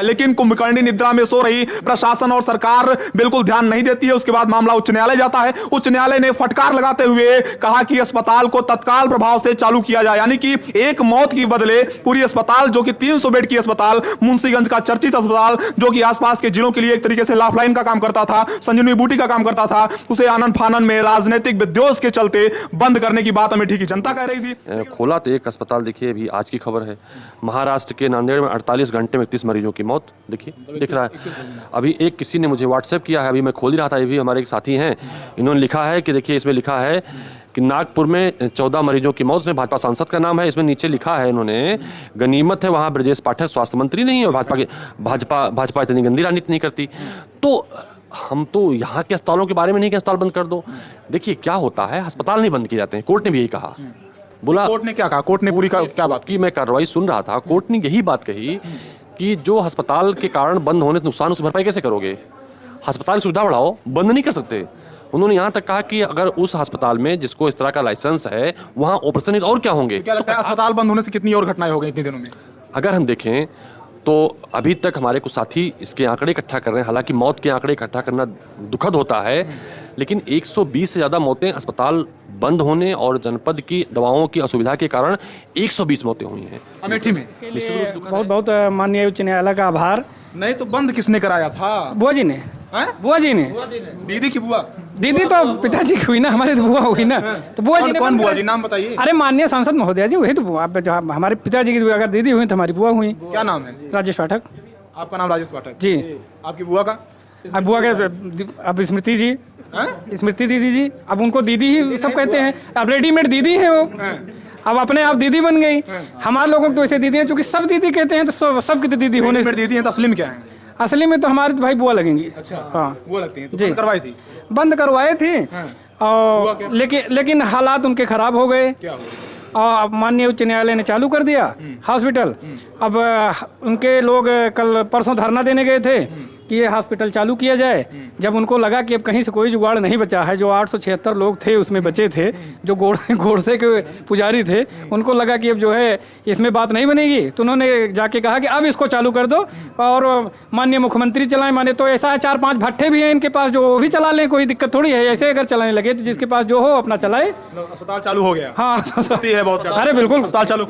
लेकिन कुंभकर्णी निद्रा में सो रही प्रशासन और सरकार बिल्कुल ध्यान नहीं देती है। उसके बाद मामला उच्च न्यायालय जाता है। उच्च न्यायालय ने फटकार लगाते हुए कहा कि अस्पताल को तत्काल प्रभाव से चालू किया जाए, यानी कि एक मौत की बदले पूरी अस्पताल जो कि 300 बेड की अस्पताल, मुंशीगंज का चर्चित अस्पताल जो कि आसपास के जिलों के लिए एक तरीके से लाइफलाइन का काम करता था, संजीवनी बूटी का काम करता था, उसे आनन फानन में राजनीतिक विद्वेष के चलते बंद करने की बात अमेठी की जनता कह रही थी। खोला तो एक अस्पताल, देखिए अभी आज की खबर है महाराष्ट्र के नांदेड़ में 48 घंटे में 31 मरीजों की मौत, देखिए दिख रहा है। अभी एक किसी ने मुझे व्हाट्सएप किया है, अभी मैं खोल ही रहा था, ये भी हमारे एक साथी हैं, इन्होंने लिखा है कि देखिए इसमें लिखा है कि नागपुर में 14 मरीजों की मौत, इसमें भाजपा सांसद का नाम है, इसमें नीचे लिखा है इन्होंने गनीमत है वहाँ ब्रजेश पाठक स्वास्थ्य मंत्री नहीं है, भाजपा इतनी गंदी राजनीति नहीं करती। तो हम तो यहाँ के अस्पतालों के बारे में नहीं कि अस्पताल बंद कर दो। देखिए क्या होता है, अस्पताल नहीं बंद किए जाते हैं, कोर्ट ने भी यही कहा। बोला कोर्ट ने क्या कहा, कोर्ट ने पूरी क्या बात की, मैं कार्रवाई सुन रहा था, कोर्ट ने यही बात कही कि जो अस्पताल के कारण बंद होने से नुकसान उसकी भरपाई कैसे करोगे, अस्पताल की सुविधा बढ़ाओ, बंद नहीं कर सकते। उन्होंने यहाँ तक कहा कि अगर उस अस्पताल में जिसको इस तरह का लाइसेंस है वहाँ ऑपरेशन और क्या होंगे। क्या लगता है अस्पताल बंद होने से कितनी और घटनाएं हो गई इतने दिनों में? अगर हम देखें तो अभी तक हमारे कुछ साथी इसके आंकड़े इकट्ठा कर रहे हैं, हालांकि मौत के आंकड़े इकट्ठा करना दुखद होता है, लेकिन 120 से ज़्यादा मौतें अस्पताल बंद होने और जनपद की दवाओं की असुविधा के कारण 120 मौतें हुई हैं अमेठी में। बहुत बहुत माननीय उच्च न्यायालय का आभार। नहीं तो बंद किसने कराया था? बुआ जी ने, बुआ जी ने, दीदी की बुआ, दीदी तो पिताजी की हुई ना, हमारी तो बुआ हुई ना, तो बुआ जी ने। कौन बुआ जी, नाम बताइए। अरे माननीय सांसद महोदया जी, वही तो बुआ, हमारे पिताजी की अगर दीदी हुई तो हमारी बुआ हुई। क्या नाम है? राजेश पाठक। आपका नाम राजेश पाठक जी। आपकी बुआ का? अब बुआ के अब स्मृति जी, स्मृति दीदी जी, अब उनको दीदी ही सब कहते हैं, अब रेडीमेड दीदी है वो, अब अपने आप दीदी बन गई। हमारे लोगों को तो ऐसे दीदी है, चूंकि सब दीदी कहते हैं तो सब की तो दीदी होने से दीदी है, तो असली में क्या है? असली में तो हमारे भाई बुआ लगेंगी। अच्छा, हाँ वो लगती है। तो जी, बंद करवाई थी, बंद करवाए थे और लेकिन हालात उनके खराब हो गए और माननीय उच्च न्यायालय ने चालू कर दिया हॉस्पिटल। अब उनके लोग कल परसों धरना देने गए थे कि ये हॉस्पिटल चालू किया जाए। जब उनको लगा कि अब कहीं से कोई जुगाड़ नहीं बचा है, जो 876 लोग थे उसमें बचे थे, जो गोडसे के पुजारी थे, उनको लगा कि अब जो है इसमें बात नहीं बनेगी, तो उन्होंने जाके कहा कि अब इसको चालू कर दो और माननीय मुख्यमंत्री चलाएं। माने तो ऐसा है 4-5 भट्ठे भी हैं इनके पास, जो वो भी चला लें, कोई दिक्कत थोड़ी है। ऐसे अगर चलाने लगे तो जिसके पास जो हो अपना चलाए। अस्पताल चालू हो गया। हाँ है बहुत। अरे बिल्कुल अस्पताल चालू,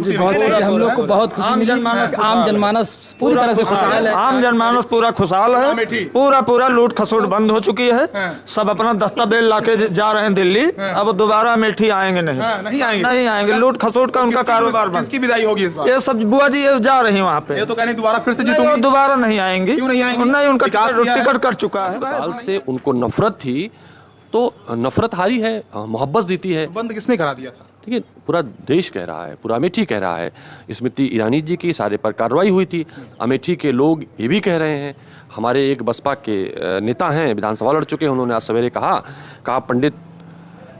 हम लोग को बहुत खुशी मिली। आम जनमानस पूरी तरह से खुशहाल है, आम जनमानस पूरा खुशहाल है, पूरा लूट खसोट बंद हो चुकी है। सब अपना दस्तावेज लाके जा रहे हैं दिल्ली, अब दोबारा अमेठी आएंगे नहीं आएंगे। लूट खसोट का उनका कारोबार बंद। किसकी विदाई होगी इस बार? ये सब बुआ जी जा रही है वहाँ पे, ये तो कहने दोबारा फिर से जीतूंगी। दोबारा नहीं आएंगी। क्यों नहीं आएंगी? नहीं, उनका टिकट कट चुका है। अस्पताल से उनको नफरत थी, तो नफरत हारी है, मोहब्बत जीती है। बंद किसने करा दिया था? ठीक है, पूरा देश कह रहा है, पूरा अमेठी कह रहा है। स्मृति ईरानी जी की सारे पर कार्रवाई हुई थी, अमेठी के लोग ये भी कह रहे हैं। हमारे एक बसपा के नेता हैं, विधानसभा लड़ चुके हैं, उन्होंने आज सवेरे कहा पंडित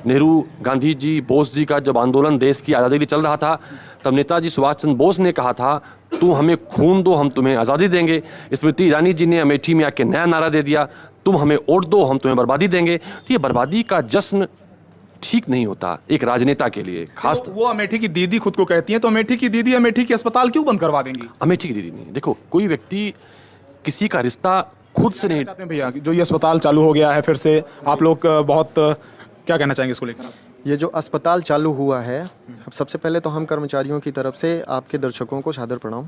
नेहरू, गांधी जी, बोस जी का जब आंदोलन देश की आज़ादी के लिए चल रहा था, तब नेताजी सुभाष चंद्र बोस ने कहा था तू हमें खून दो, हम तुम्हें आज़ादी देंगे। स्मृति ईरानी जी ने अमेठी में आके नया नारा दे दिया, तुम हमें वोट दो, हम तुम्हें बर्बादी देंगे। तो ये बर्बादी का जश्न ठीक नहीं होता एक राजनेता के लिए, खास। वो अमेठी की दीदी खुद को कहती है, तो अमेठी की दीदी अमेठी की अस्पताल क्यों बंद करवा देंगी? अमेठी की दीदी नहीं, देखो कोई व्यक्ति किसी का रिश्ता खुद से नहीं। भैया जो ये अस्पताल चालू हो गया है फिर से, आप लोग बहुत क्या कहना चाहेंगे इसको लेकर? ये जो अस्पताल चालू हुआ है, सबसे पहले तो हम कर्मचारियों की तरफ से आपके दर्शकों को सादर प्रणाम।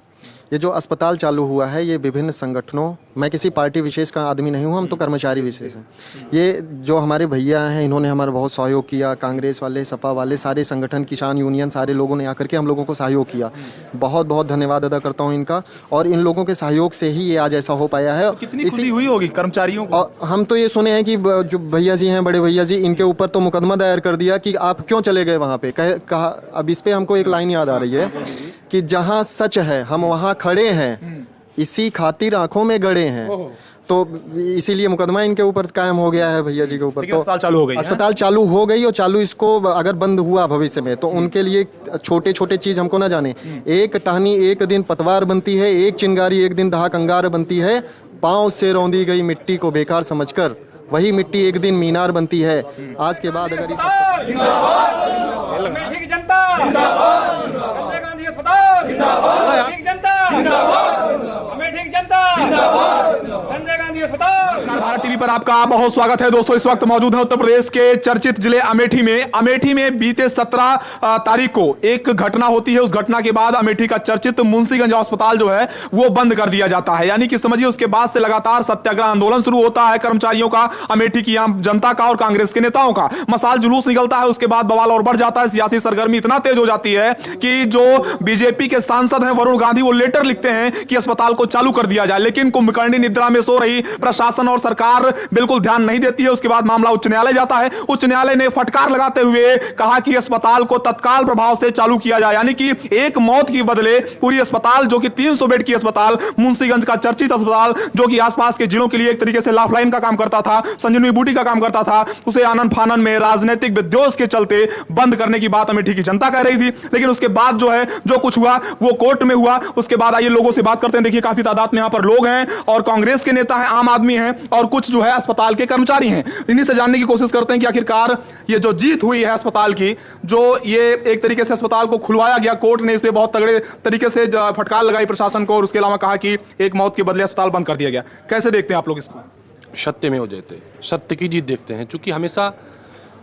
ये जो अस्पताल चालू हुआ है, ये विभिन्न संगठनों, मैं किसी पार्टी विशेष का आदमी नहीं हूँ, हम तो कर्मचारी विशेष हैं। ये जो हमारे भैया हैं, इन्होंने हमारा बहुत सहयोग किया। कांग्रेस वाले, सपा वाले, सारे संगठन, किसान यूनियन, सारे लोगों ने आकर के हम लोगों को सहयोग किया। बहुत बहुत धन्यवाद अदा करता हूँ इनका, और इन लोगों के सहयोग से ही ये आज ऐसा हो पाया है। कितनी खुशी हुई होगी कर्मचारियों को? हम तो ये सुने हैं कि जो भैया जी हैं, बड़े भैया जी, इनके ऊपर तो मुकदमा दायर कर दिया कि आप क्यों चले गए वहाँ पे। कहा अब इस पे हमको एक लाइन याद आ रही है कि जहाँ सच है हम वहाँ खड़े हैं, इसी खातिर आंखों में गड़े हैं। तो इसीलिए मुकदमा इनके ऊपर कायम हो गया है भैया जी के ऊपर। तो अस्पताल चालू हो गई, अस्पताल चालू हो गई, और चालू इसको अगर बंद हुआ भविष्य में तो उनके लिए छोटे छोटे चीज हमको ना जाने। एक टहनी एक दिन पतवार बनती है, एक चिंगारी एक दिन दहा कंगार बनती है। पाँव से रौंदी गई मिट्टी को बेकार समझकर वही मिट्टी एक दिन मीनार बनती है। आज के बाद अगर इस अमेठी की जनता जिंदाबाद, संजय गांधी अस्पताल जिंदाबाद, अमेठी की जनता जिंदाबाद, अमेठी की जनता संजय गांधी अस्पताल। नमस्कार, भारत टीवी पर आपका बहुत स्वागत है दोस्तों। इस वक्त मौजूद है उत्तर प्रदेश के चर्चित जिले अमेठी में। अमेठी में बीते 17 तारीख को एक घटना होती है। उस घटना के बाद अमेठी का चर्चित मुंशीगंज अस्पताल जो है वो बंद कर दिया जाता है। यानी कि समझिए उसके बाद से लगातार सत्याग्रह आंदोलन शुरू होता है कर्मचारियों का, अमेठी की आम जनता का और कांग्रेस के नेताओं का। मसाल जुलूस निकलता है, उसके बाद बवाल और बढ़ जाता है। सियासी सरगर्मी इतना तेज हो जाती है कि जो बीजेपी के सांसद हैं वरुण गांधी, वो लेटर लिखते हैं कि अस्पताल को चालू कर दिया जाए। लेकिन कुंभकर्णी निद्रा में सो रही प्रशासन और सरकार बिल्कुल ध्यान नहीं देती है। उसके बाद मामला उच्च न्यायालय जाता है। उच्च न्यायालय ने फटकार लगाते हुए कहा कि अस्पताल को तत्काल प्रभाव से चालू किया जाए। यानी कि एक मौत के बदले पूरी अस्पताल, जो कि 300 बेड की अस्पताल, मुंशीगंज का चर्चित अस्पताल, जो कि आसपास के जिलों के लिए एक तरीके से लाइफलाइन का काम करता था, संजीवनी बूटी का काम करता था, उसे आनन फानन में राजनीतिक विध्वंस के चलते बंद करने की बात अमेठी की जनता कह रही थी। लेकिन उसके बाद जो है जो कुछ हुआ वो कोर्ट में हुआ। उसके बाद आइए लोगों से बात करते हैं। देखिए काफी तादाद में यहाँ पर लोग हैं और कांग्रेस के नेता हैं, आम आदमी हैं और कुछ जो है अस्पताल के कर्मचारी हैं। इन्हीं से जानने की कोशिश करते हैं कि आखिरकार ये जो जीत हुई है अस्पताल की, जो ये एक तरीके से अस्पताल को खुलवाया गया, कोर्ट ने इस पे बहुत तगड़े तरीके से फटकार लगाई प्रशासन को और उसके अलावा कहा कि एक मौत के बदले अस्पताल बंद कर दिया गया। कैसे देखते हैं आप लोग इसको? सत्य में हो जाते, सत्य की जीत देखते हैं, क्योंकि हमेशा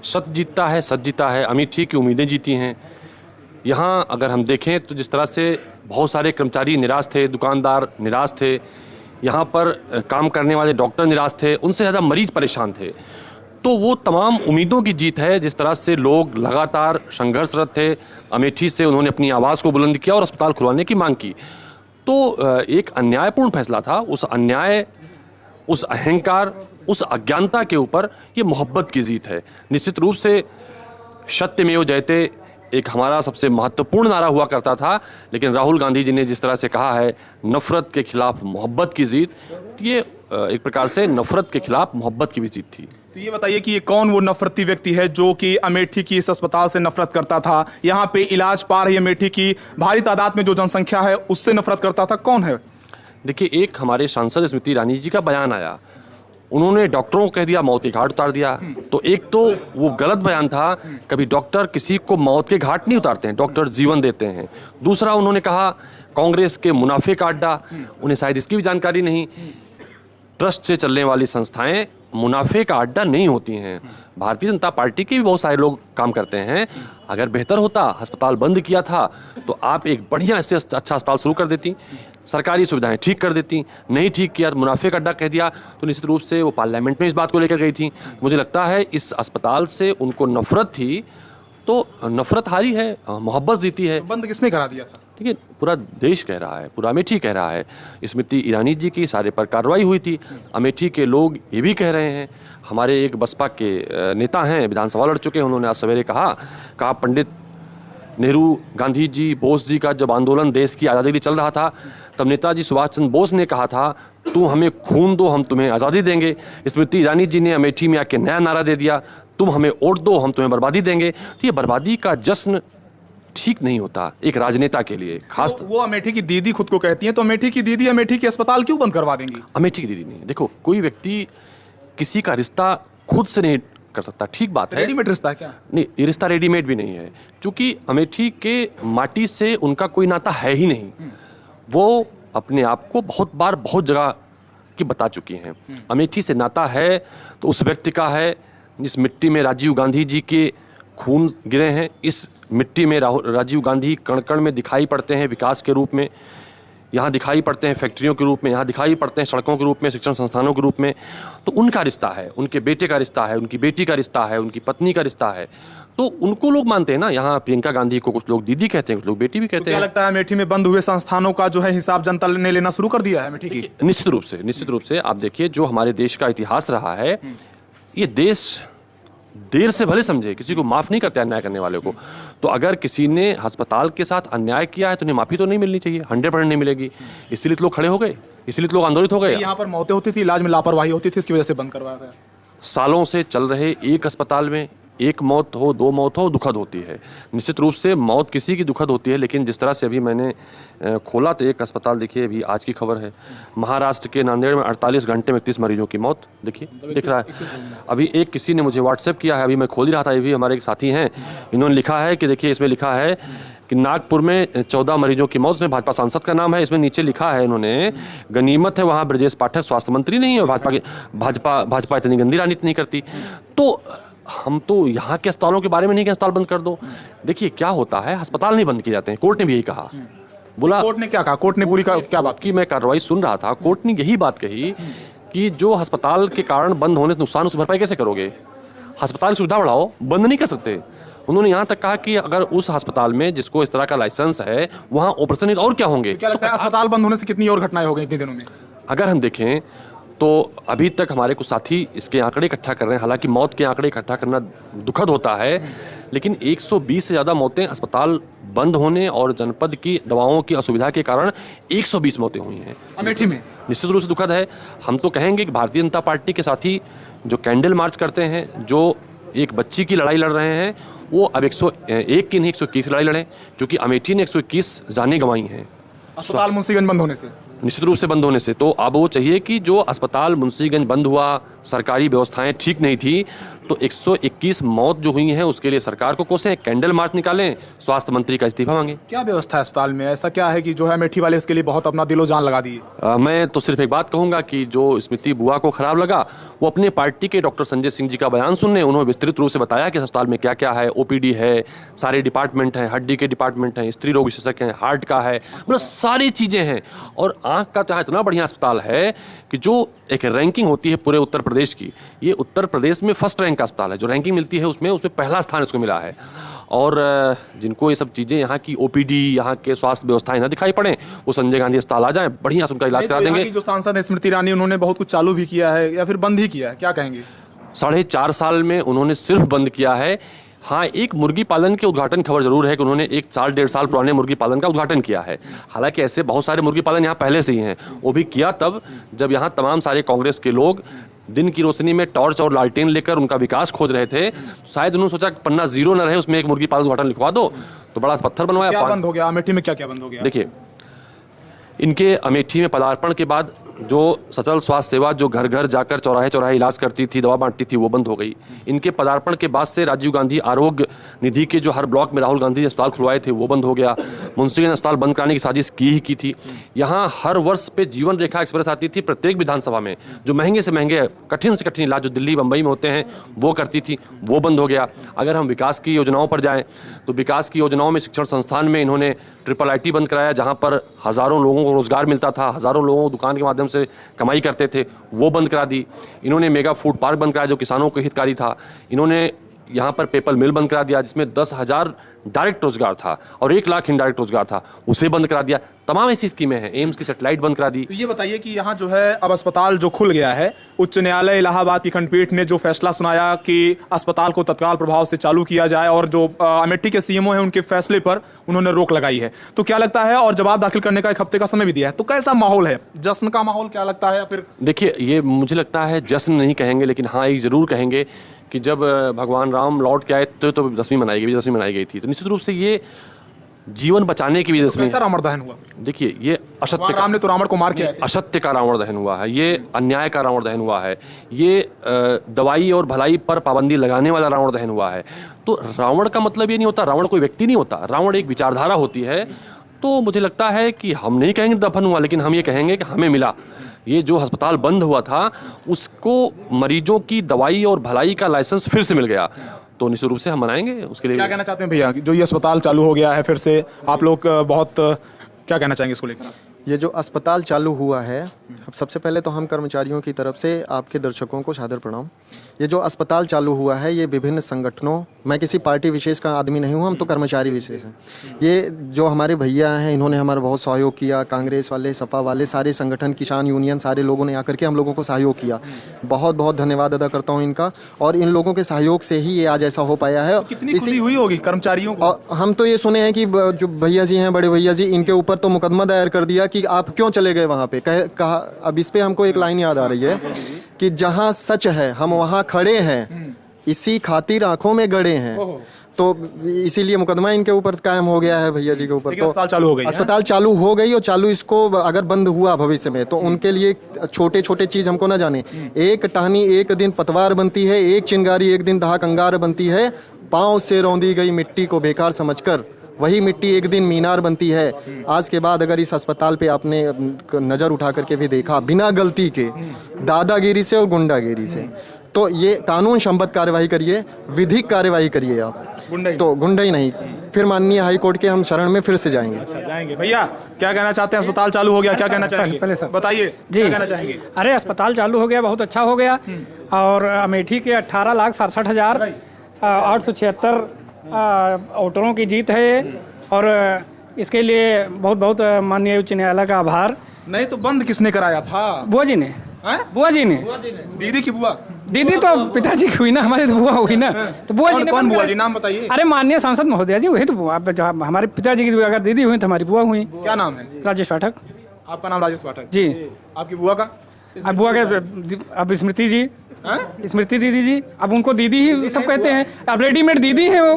सत्य जीतता है, सच जीता है। अमेठी की उम्मीदें जीती हैं। यहाँ अगर हम देखें तो जिस तरह से बहुत सारे कर्मचारी निराश थे, दुकानदार निराश थे, यहाँ पर काम करने वाले डॉक्टर निराश थे, उनसे ज़्यादा मरीज परेशान थे। तो वो तमाम उम्मीदों की जीत है। जिस तरह से लोग लगातार संघर्षरत थे, अमेठी से उन्होंने अपनी आवाज़ को बुलंद किया और अस्पताल खुलवाने की मांग की। तो एक अन्यायपूर्ण फैसला था। उस अन्याय, उस अहंकार, उस अज्ञानता के ऊपर ये मोहब्बत की जीत है। निश्चित रूप से सत्यमेव जयते एक हमारा सबसे महत्वपूर्ण नारा हुआ करता था, लेकिन राहुल गांधी जी ने जिस तरह से कहा है नफरत के खिलाफ मोहब्बत की जीत, ये एक प्रकार से नफरत के खिलाफ मोहब्बत की भी जीत थी। तो ये बताइए कि ये कौन वो नफरती व्यक्ति है जो कि अमेठी की इस अस्पताल से नफरत करता था? यहाँ पे इलाज पा रही अमेठी की भारी तादाद में जो जनसंख्या है उससे नफरत करता था, कौन है? देखिए, एक हमारे सांसद स्मृति ईरानी जी का बयान आया, उन्होंने डॉक्टरों को कह दिया मौत के घाट उतार दिया। तो एक तो वो गलत बयान था, कभी डॉक्टर किसी को मौत के घाट नहीं उतारते हैं, डॉक्टर जीवन देते हैं। दूसरा उन्होंने कहा कांग्रेस के मुनाफे का अड्डा, उन्हें शायद इसकी भी जानकारी नहीं। ट्रस्ट से चलने वाली संस्थाएं मुनाफे का अड्डा नहीं होती हैं। भारतीय जनता पार्टी के भी बहुत सारे लोग काम करते हैं। अगर बेहतर होता, अस्पताल बंद किया था, तो आप एक बढ़िया से अच्छा अस्पताल शुरू कर देती, सरकारी सुविधाएं ठीक कर देती। नहीं ठीक किया, मुनाफे का अड्डा कह दिया, तो निश्चित रूप से वो पार्लियामेंट में इस बात को लेकर गई थी। मुझे लगता है इस अस्पताल से उनको नफरत थी, तो नफरत हारी है, मोहब्बत जीती है। बंद किसने करा दिया था? ठीक है, पूरा देश कह रहा है, पूरा अमेठी कह रहा है। स्मृति ईरानी जी की सारे पर कार्रवाई हुई थी। अमेठी के लोग ये भी कह रहे हैं। हमारे एक बसपा के नेता हैं, विधानसभा लड़ चुके हैं, उन्होंने आज सवेरे कहा पंडित नेहरू, गांधी जी, बोस जी का जब आंदोलन देश की आज़ादी के लिए चल रहा था, तब नेताजी सुभाष चंद्र बोस ने कहा था तुम हमें खून दो, हम तुम्हें आज़ादी देंगे। स्मृति ईरानी जी ने अमेठी में आके नया नारा दे दिया, तुम हमें वोट दो, हम तुम्हें बर्बादी देंगे। तो ये बर्बादी का जश्न ठीक नहीं होता एक राजनेता के लिए, खास। वो अमेठी की दीदी खुद को कहती हैं, तो अमेठी की दीदी अमेठी के अस्पताल क्यों बंद करवा देंगी? अमेठी की दीदी नहीं, देखो कोई व्यक्ति किसी का रिश्ता खुद से नहीं कर सकता, ठीक बात है। रेडीमेड रिश्ता है क्या? नहीं, ये रिश्ता रेडीमेड भी नहीं है, क्योंकि अमेठी के माटी से उनका कोई नाता है ही नहीं। वो अपने आप को बहुत बार बहुत जगह की बता चुकी हैं। अमेठी से नाता है तो उस व्यक्ति का है जिस मिट्टी में राजीव गांधी जी के खून गिरे हैं। इस मिट्टी में राजीव गांधी कण कण में दिखाई पड़ते हैं विकास के रूप में, यहाँ दिखाई पड़ते हैं फैक्ट्रियों के रूप में, यहाँ दिखाई पड़ते हैं सड़कों के रूप में, शिक्षण संस्थानों के रूप में। तो उनका रिश्ता है, उनके बेटे का रिश्ता है, उनकी बेटी का रिश्ता है, उनकी पत्नी का रिश्ता है। तो उनको लोग मानते हैं ना। यहाँ प्रियंका गांधी को कुछ लोग दीदी कहते हैं, कुछ लोग बेटी भी कहते क्या हैं। लगता है अमेठी में बंद हुए संस्थानों का जो है हिसाब जनता ने लेना शुरू कर दिया है अमेठी की? निश्चित रूप से आप देखिए, जो हमारे देश का इतिहास रहा है, ये देश देर से भले समझे, किसी को माफ नहीं करते अन्याय करने वाले को। तो अगर किसी ने अस्पताल के साथ अन्याय किया है तो उन्हें माफी तो नहीं मिलनी चाहिए, 100% नहीं मिलेगी। इसलिए तो लोग खड़े हो गए, इसलिए तो लोग आंदोलित हो गए। यहाँ पर मौतें होती थी, इलाज में लापरवाही होती थी, इसकी वजह से बंद करवाया गया। सालों से चल रहे एक अस्पताल में एक मौत हो, दो मौत हो, दुखद होती है। निश्चित रूप से मौत किसी की दुखद होती है, लेकिन जिस तरह से अभी मैंने खोला तो एक अस्पताल देखिए, अभी आज की खबर है, महाराष्ट्र के नांदेड़ में 48 घंटे में 30 मरीजों की मौत। देखिए, दिख रहा है। अभी एक किसी ने मुझे व्हाट्सएप किया है, अभी मैं खोल ही रहा था, ये भी हमारे एक साथी हैं, इन्होंने लिखा है कि देखिए, इसमें लिखा है कि नागपुर में 14 मरीजों की मौत, में भाजपा सांसद का नाम है, इसमें नीचे लिखा है इन्होंने, गनीमत है वहाँ ब्रजेश पाठक स्वास्थ्य मंत्री नहीं है, और भाजपा इतनी गंदी राजनीति नहीं करती। तो हम तो यहाँ के अस्पतालों के बारे में नहीं कि अस्पताल बंद कर दो। देखिए क्या होता है, अस्पताल नहीं बंद किए जाते हैं, कोर्ट ने भी यही कहा। बोला कोर्ट ने क्या कहा, कोर्ट ने पूरी क्या बात की मैं कार्रवाई सुन रहा था, कोर्ट ने यही बात कही कि जो अस्पताल के कारण बंद होने से नुकसान, उसकी भरपाई कैसे करोगे? अस्पताल की सुविधा बढ़ाओ, बंद नहीं कर सकते। उन्होंने यहाँ तक कहा कि अगर उस अस्पताल में जिसको इस तरह का लाइसेंस है वहाँ ऑपरेशन नहीं तो और क्या होंगे? क्या लगता है अस्पताल बंद होने से कितनी और घटनाएं हो गई इतने दिनों में? अगर हम देखें तो अभी तक हमारे कुछ साथी इसके आंकड़े इकट्ठा कर रहे हैं, हालांकि मौत के आंकड़े इकट्ठा करना दुखद होता है, लेकिन 120 से ज़्यादा मौतें अस्पताल बंद होने और जनपद की दवाओं की असुविधा के कारण 120 मौतें हुई हैं अमेठी में। निश्चित रूप से दुखद है। हम तो कहेंगे कि भारतीय जनता पार्टी के साथी जो कैंडल मार्च करते हैं, जो एक बच्ची की लड़ाई लड़ रहे हैं, वो अब 101 की नहीं 121 लड़ाई लड़ें, क्योंकि अमेठी ने 121 जानें गंवाई हैं अस्पताल मुंशीगंज बंद होने से, निश्चित रूप से बंद होने से। तो अब वो चाहिए कि जो अस्पताल मुंशीगंज बंद हुआ, सरकारी व्यवस्थाएं ठीक नहीं थी, तो 121 मौत जो हुई हैं उसके लिए सरकार को कोसें, कैंडल मार्च निकालें, स्वास्थ्य मंत्री का इस्तीफा मांगे। क्या व्यवस्था है अस्पताल में? ऐसा क्या है कि जो है अमेठी वाले इसके लिए बहुत अपना दिलो जान लगा दिए? मैं तो सिर्फ एक बात कहूंगा कि जो स्मृति बुआ को खराब लगा, वो अपने पार्टी के डॉक्टर संजय सिंह जी का बयान सुनने, उन्होंने विस्तृत रूप से बताया कि अस्पताल में क्या क्या है, ओपीडी है, सारे डिपार्टमेंट हैं, हड्डी के डिपार्टमेंट हैं, स्त्री रोग विशेषज्ञ हैं, हार्ट का है, मतलब सारी चीज़ें हैं। और आँख का तो इतना बढ़िया अस्पताल है कि जो एक रैंकिंग होती है पूरे उत्तर प्रदेश की, ये उत्तर प्रदेश में फर्स्ट रैंक का अस्पताल है, जो रैंकिंग मिलती है उसमें पहला स्थान इसको मिला है। और जिनको ये सब चीज़ें, यहाँ की ओपीडी, यहाँ के स्वास्थ्य व्यवस्थाएं ना दिखाई पड़े, वो संजय गांधी अस्पताल आ जाएं, बढ़िया से उनका इलाज करा देंगे। जो सांसद है स्मृति ईरानी, उन्होंने बहुत कुछ चालू भी किया है या फिर बंद ही किया है, क्या कहेंगे? 4.5 साल में उन्होंने सिर्फ बंद किया है। हाँ, एक मुर्गी पालन के उद्घाटन खबर जरूर है कि उन्होंने 1-1.5 साल पुराने मुर्गी पालन का उद्घाटन किया है। हालांकि ऐसे बहुत सारे मुर्गी पालन यहाँ पहले से ही हैं, वो भी किया तब जब यहाँ तमाम सारे कांग्रेस के लोग दिन की रोशनी में टॉर्च और लालटेन लेकर उनका विकास खोज रहे थे। शायद उन्होंने सोचा पन्ना जीरो न रहे, उसमें एक मुर्गी पालन उद्घाटन लिखवा दो, तो बड़ा पत्थर बनवाया। क्या बंद हो गया अमेठी में? क्या बंद हो गया? देखिए, इनके अमेठी में पदार्पण के बाद जो सचल स्वास्थ्य सेवा जो घर घर जाकर चौराहे चौराहे इलाज करती थी, दवा बांटती थी, वो बंद हो गई। इनके पदार्पण के बाद से राजीव गांधी आरोग्य निधि के जो हर ब्लॉक में राहुल गांधी अस्पताल खुलवाए थे, वो बंद हो गया। मुंशीगंज अस्पताल बंद कराने की साजिश की थी। यहाँ हर वर्ष पे जीवन रेखा एक्सप्रेस आती थी प्रत्येक विधानसभा में, जो महंगे से महंगे कठिन से कठिन इलाज जो दिल्ली बम्बई में होते हैं वो करती थी, वो बंद हो गया। अगर हम विकास की योजनाओं पर जाएँ तो विकास की योजनाओं में शिक्षण संस्थान में इन्होंने IIIT बंद कराया, जहाँ पर हज़ारों लोगों को रोजगार मिलता था, हज़ारों लोगों को दुकान के माध्यम से कमाई करते थे, वो बंद करा दी। इन्होंने मेगा फूड पार्क बंद कराया जो किसानों को हितकारी था। इन्होंने यहाँ पर पेपर मिल बंद करा दिया जिसमें 10,000 डायरेक्ट रोजगार था और 1 लाख इनडायरेक्ट रोजगार था, उसे बंद करा दिया। तमाम ऐसी स्कीमें हैं। एम्स की सैटेलाइट बंद करा दी। तो ये बताइए कि यहाँ जो है अब अस्पताल जो खुल गया है, उच्च न्यायालय इलाहाबाद की खंडपीठ ने जो फैसला सुनाया कि अस्पताल को तत्काल प्रभाव से चालू किया जाए, और जो अमेठी के सीएमओ हैं उनके फैसले पर उन्होंने रोक लगाई है, तो क्या लगता है, और जवाब दाखिल करने का 1 हफ्ते का समय भी दिया है, तो कैसा माहौल है? जश्न का माहौल क्या लगता है? फिर देखिए, ये मुझे लगता है जश्न नहीं कहेंगे, लेकिन हाँ ये जरूर कहेंगे कि जब भगवान राम लौट के आए तो विजयदशमी मनाई गई थी, तो निश्चित रूप से ये जीवन बचाने की विजयदशमी। कैसा रावण दहन हुआ? देखिए, ये असत्य राम ने तो रावण को मार के असत्य का रावण दहन हुआ है, ये अन्याय का रावण दहन हुआ है, ये दवाई और भलाई पर पाबंदी लगाने वाला रावण दहन हुआ है। तो रावण का मतलब ये नहीं होता, रावण कोई व्यक्ति नहीं होता, रावण एक विचारधारा होती है। तो मुझे लगता है कि हम नहीं कहेंगे दफन हुआ, लेकिन हम ये कहेंगे कि हमें मिला। ये जो अस्पताल बंद हुआ था उसको मरीजों की दवाई और भलाई का लाइसेंस फिर से मिल गया, तो निश्चित रूप से हम मनाएंगे उसके लिए। क्या कहना चाहते हैं भैया, जो ये अस्पताल चालू हो गया है फिर से, आप लोग बहुत क्या कहना चाहेंगे इसको लेकर? ये जो अस्पताल चालू हुआ है, सबसे पहले तो हम कर्मचारियों की तरफ से आपके दर्शकों को सादर प्रणाम। ये जो अस्पताल चालू हुआ है, ये विभिन्न संगठनों, मैं किसी पार्टी विशेष का आदमी नहीं हूँ, हम तो कर्मचारी विशेष हैं। ये जो हमारे भैया हैं, इन्होंने हमारा बहुत सहयोग किया, कांग्रेस वाले, सपा वाले, सारे संगठन, किसान यूनियन, सारे लोगों ने आकर के हम लोगों को सहयोग किया। बहुत बहुत धन्यवाद अदा करता हूँ इनका, और इन लोगों के सहयोग से ही ये आज ऐसा हो पाया है। कितनी खुशी हुई होगी कर्मचारियों को? और हम तो ये सुने हैं कि जो भैया जी हैं, बड़े भैया जी, इनके ऊपर तो मुकदमा दायर कर दिया कि आप क्यों चले गए वहाँ पे। कहा, अब इस पे हमको एक लाइन याद आ रही है कि जहाँ सच है हम वहाँ खड़े हैं, इसी खातिर आंखों में गड़े हैं। तो इसीलिए मुकदमा इनके ऊपर कायम हो गया है भैया जी के ऊपर। तो अस्पताल चालू हो गई, अस्पताल चालू हो गई, और चालू इसको अगर बंद हुआ भविष्य में तो उनके लिए छोटे छोटे चीज हमको ना जाने। एक टहनी एक दिन पतवार बनती है, एक चिंगारी एक दिन दहाक अंगार बनती है। पाँव से रौंदी गई मिट्टी को बेकार समझकर वही मिट्टी एक दिन मीनार बनती है। आज के बाद अगर इस अस्पताल पे आपने नज़र उठा करके भी देखा, बिना गलती के दादागिरी से और गुंडागिरी से, तो ये कानून संबद्ध कार्यवाही करिए, विधिक कार्यवाही करिए आप, तो गुंडा ही नहीं। फिर माननीय हाई कोर्ट के हम शरण में फिर से जाएंगे। अच्छा, जाएंगे। भैया क्या कहना चाहते हैं? अस्पताल चालू हो गया, क्या कहना चाहेंगे? पहले सर बताइए जी, क्या कहना चाहेंगे? अरे अस्पताल चालू हो गया, बहुत अच्छा हो गया। और अमेठी के 18,67,876 वोटरों की जीत है। और इसके लिए बहुत बहुत माननीय उच्च न्यायालय का आभार। नहीं तो बंद किसने कराया था? बुआ जी ने, बुआ जी ने, दीदी की बुआ? दीदी तो पिताजी की हुई ना, हमारी तो बुआ हुई ना। तो बुआ जी ने कौन बुआ जी? नाम बताइए। अरे माननीय सांसद महोदया जी, वही तो बुआ। हमारे पिताजी की अगर दीदी हुई तो हमारी बुआ हुई। क्या नाम है? राजेश पाठक। आपका नाम राजेश पाठक जी। आपकी बुआ का? अब बुआ के अब स्मृति जी, स्मृति दीदी जी, अब उनको दीदी ही सब कहते हैं। अब रेडीमेड दीदी है वो,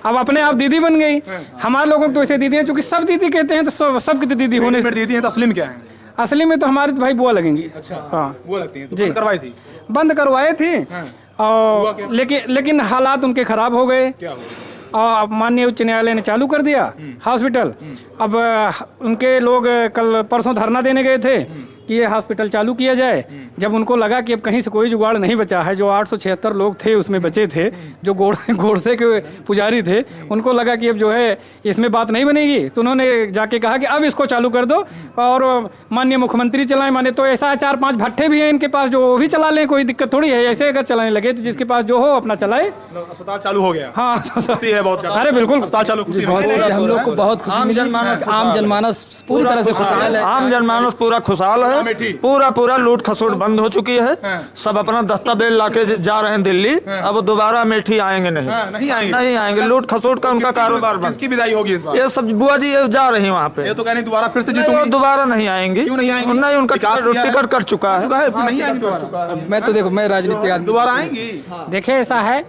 अब अपने आप दीदी बन गई। हमारे लोगों को तो ऐसे दीदी है, क्योंकि सब दीदी कहते हैं, तो सबकी तो दीदी होने से दीदी है तो असली में क्या है? असली में तो हमारे भाई बुआ लगेंगी। अच्छा, हाँ, वो लगती है। तो जी। बंद करवाई थी? बंद करवाए थी। और लेकिन हालात उनके खराब हो गए। क्या हुआ? और माननीय उच्च न्यायालय ने चालू कर दिया हॉस्पिटल। अब उनके लोग कल परसों धरना देने गए थे कि ये हॉस्पिटल चालू किया जाए। जब उनको लगा कि अब कहीं से कोई जुगाड़ नहीं बचा है, जो 876 लोग थे उसमें बचे थे, जो गोडसे के पुजारी थे, उनको लगा कि अब जो है इसमें बात नहीं बनेगी, तो उन्होंने जाके कहा कि अब इसको चालू कर दो। और माननीय मुख्यमंत्री चलाएं, माने तो ऐसा 4-5 भट्ठे भी हैं इनके पास, जो वो भी चला लें, कोई दिक्कत थोड़ी है। ऐसे अगर चलाने लगे तो जिसके पास जो हो अपना चलाए। अस्पताल चालू हो गया? हाँ है बहुत। अरे बिल्कुल, अस्पताल चालू खुशी हम लोग को बहुत खुशी मिली। आम जनमानस पूरी तरह से खुशहाल है। आम जनमानस पूरा खुशहाल है। पूरा लूट खसोट बंद हो चुकी है। सब अपना दस्तावेज लाके जा रहे हैं दिल्ली। अब दोबारा अमेठी आएंगे नहीं। नहीं आएंगे। लूट खसोट का उनका कारोबार बंद। किसकी विदाई होगी इस बार? ये सब बुआ जी जा रही है वहाँ पे। ये तो कहने दोबारा फिर से जीतूंगी। दोबारा नहीं आएंगी। क्यों नहीं आएंगी? नहीं, उनका टिकट कर चुका है। नहीं आएंगी दोबारा? मैं तो देखो, मैं राजनीति आदमी, दोबारा आएंगी? देखे ऐसा है,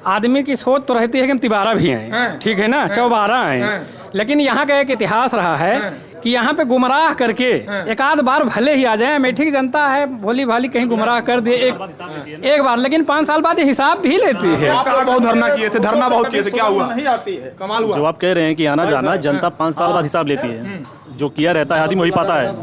आदमी की सोच तो रहती है कि हम तिबारा भी आए, ठीक है ना, 54 आए। लेकिन यहाँ का एक इतिहास रहा है कि यहाँ पे गुमराह करके एक आध बार भले ही आ जाए। अमेठी की जनता है भोली भाली, कहीं गुमराह कर दे एक बार, लेकिन 5 साल बाद हिसाब भी लेती है। आप बहुत धरना किए थे, धरना बहुत किए थे, क्या हुआ? नहीं आती है। कमाल हुआ। जो आप कह रहे हैं कि आना जाना, जनता 5 साल बाद हिसाब लेती है। जो किया रहता है आदमी वही पाता है।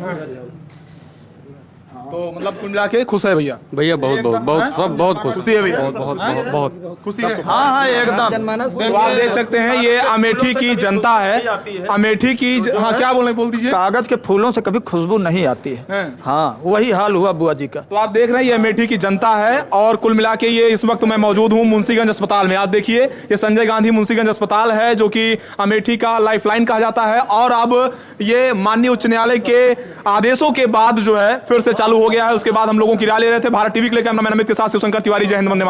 तो मतलब कुल मिला के खुश है भैया? भैया बहुत बहुत बहुत सब बहुत खुश। खुशी है भैया? बहुत खुशी है। हाँ एकदम। तो आप देख सकते हैं ये अमेठी की जनता है। अमेठी की हाँ, क्या बोल दीजिए। कागज के फूलों से कभी खुशबू नहीं आती है। हाँ, वही हाल हुआ बुआ जी का। तो आप देख रहे हैं ये अमेठी की जनता है। और कुल मिला के ये इस वक्त मैं मौजूद हूँ मुंशीगंज अस्पताल में। आप देखिए ये संजय गांधी मुंशीगंज अस्पताल है, जो कि अमेठी का लाइफलाइन कहा जाता है। और अब ये माननीय उच्च न्यायालय के आदेशों के बाद जो है फिर से चालू हो गया है। उसके बाद हम लोगों की राय ले रहे थे। भारत टीवी के लिए कैमरामैन अमित के साथ शिवशंकर तिवारी। जय हिंद, वंदे मातरम।